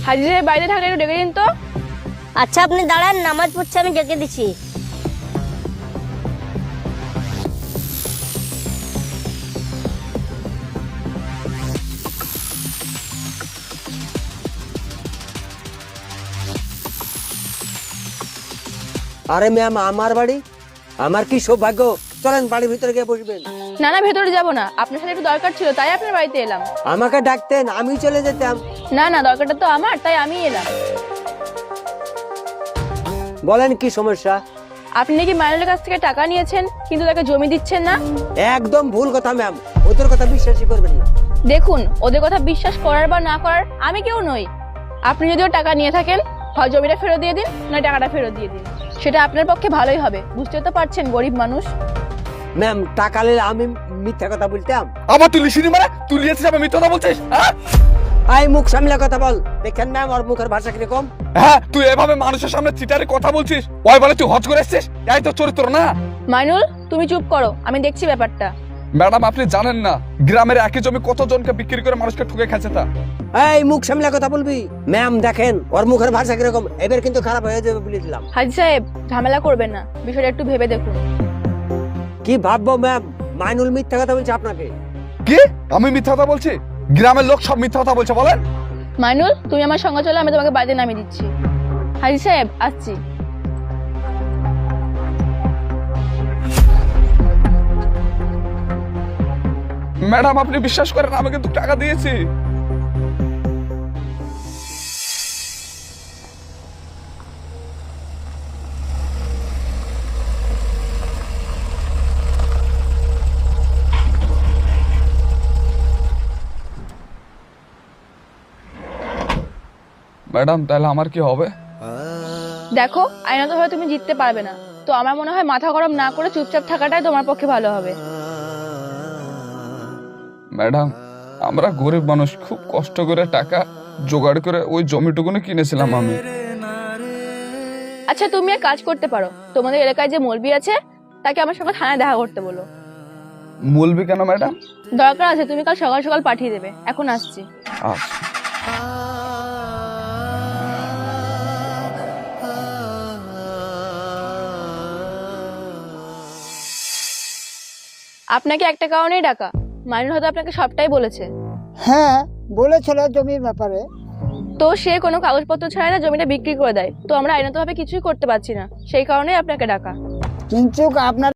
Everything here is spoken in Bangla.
হাজি সাহেব বাইরে থাকলে একটু ডেকে দিন তো। আচ্ছা আপনি দাঁড়ান, নামাজ পড়ছে, আমি ডেকে দিচ্ছি। আরে ম্যাম, আমার বাড়ি, আমার কি সৌভাগ্য। চলেন বাড়ির ভিতরে গিয়ে বসবেন। না না, ভেতরে যাবো না, আপনার সাথে একটু দরকার ছিল তাই আপনার বাড়িতে এলাম। আমাকে ডাকতেন, আমি চলে যেতাম। না না, দরকারটা তো আমার, তাই আমি এলাম। বলেন কি সমস্যা? আপনি নাকি মাইনুলের কাছ থেকে টাকা নিয়েছেন কিন্তু তাকে জমি দিচ্ছেন না। একদম ভুল কথা ম্যাম, ওদের কথা বিশ্বাসই করবেন না। দেখুন, ওদের কথা বিশ্বাস করার বা না করার আমি কেউ নই। আপনি যদিও টাকা নিয়ে থাকেন, হয় জমিটা ফেরত দিয়ে দিন, না টাকাটা ফেরত দিয়ে দিন। সেটা আপনার পক্ষে ভালোই হবে, বুঝতে তো পারছেন গরিব মানুষ। ম্যাম, টাকা নিলে আমি মিথ্যা কথা বলতাম? আবার তুই লিসিনি মানে তুই লিয়েছিস আবার মিথ্যা কথা বলছিস? আই মুখ সামলে কথা বল। দেখেন ম্যাম, ওর মুখের ভাষা কিরকম। হ্যাঁ, তুই এভাবে মানুষের সামনে চিটারে কথা বলছিস, ওই বলে তুই হজ করে এসেছিস? এই তো চরিত্র না। মাইনুল, তুমি চুপ করো, আমি দেখছি ব্যাপারটা। ম্যাডাম, আপনি জানেন না গ্রামের একই জমি কতজনকে বিক্রি করে মানুষকে ঠকে খাচ্ছে তা। এই মুখ সামলে কথা বলবি। ম্যাম দেখেন, ওর মুখের ভাষা কিরকম, এবার কিন্তু খারাপ হয়ে যাবে বলে দিলাম। হাজি সাহেব, ঝামেলা করবেন না, বিষয়টা একটু ভেবে দেখুন। কি ভাববো ম্যাম? মাইনুল মিথ্যা কথা বলছে আপনাকে। কি? আমি মিথ্যা কথা বলছি? গ্রামের লোক সব মিথ্যা কথা বলছে বলেন। মাইনুল, তুমি আমার সঙ্গে চলো, আমি তোমাকে বাড়িতে নামিয়ে দিচ্ছি। হাজি সাহেব, আসছি। ম্যাডাম, আপনি বিশ্বাস করেন আমি কিন্তু টাকা দিয়েছি। ম্যাডাম, তাহলে আমার কি হবে? দেখো, আইনত তুমি জিততে পারবে না, তো আমার মনে হয় মাথা গরম না করে চুপচাপ থাকাটাই তোমার পক্ষে ভালো হবে। ম্যাডাম, আমরা গরিব মানুষ, খুব কষ্ট করে টাকা জোগাড় করে ওই জমিটুকুনি কিনেছিলাম আমি। আচ্ছা, তুমি এক কাজ করতে পারো, তোমাদের এলাকায় যে মলবি আছে তাকে আমার সঙ্গে থানায় দেখা করতে বলো। মূলবি কেন ম্যাডাম? দরকার আছে, তুমি কাল সকাল সকাল পাঠিয়ে দেবে। এখন আসছি। আচ্ছা। আপনাকে একটা কারণেই ডাকা, মাইনুল হয়তো আপনাকে সবটাই বলেছে। হ্যাঁ বলেছিল জমির ব্যাপারে। তো সে কোনো কাগজপত্র ছাড়া না জমিটা বিক্রি করে দেয়, তো আমরা আইনতভাবে কিছুই করতে পারছি না, সেই কারণেই আপনাকে ডাকা। কিন্তু আপনার